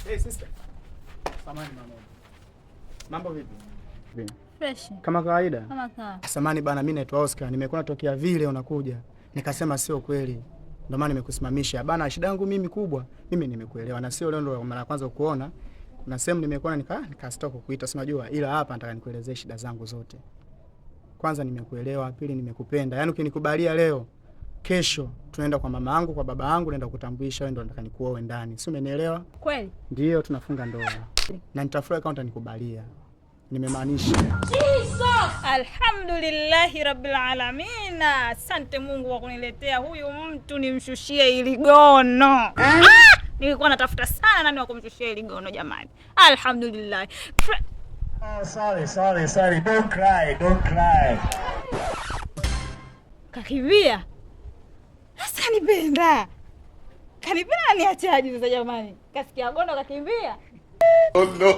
Hey sister. Samani mama. Mambo vipi? Fresh. Kama kawaida? Kama kawaida. Samani bana, mimi naitwa Oscar. Nimekuwa natokea vile unakuja. Nikasema sio kweli. Ndio maana nimekusimamisha. Bana, shida yangu mimi kubwa. Mimi nimekuelewa na sio leo ndo mara ya kwanza kuona. Kuna sehemu nimekuona nikastop kukuita, si unajua. Ila hapa nataka nikuelezee shida zangu zote. Kwanza nimekuelewa, pili nimekupenda. Yaani ukinikubalia leo, kesho tunaenda kwa mama yangu, kwa baba yangu, naenda kutambulisha wewe, ndo nataka nikuoe ndani. Si umenielewa? Kweli? Ndio, tunafunga ndoa. Na nitafurahi kama utanikubalia. Nimemaanisha. Jesus! Alhamdulillahi Rabbil Alamin. Asante Mungu kwa kuniletea huyu mtu nimshushie ili gono. Nilikuwa natafuta sana nani wa kumshushia ili gono jamani. Alhamdulillah. Oh, sorry. Don't cry. Kakimbia. Sasa kanipenda niachaje sasa jamani? Kasikia gono kakimbia. Oh no.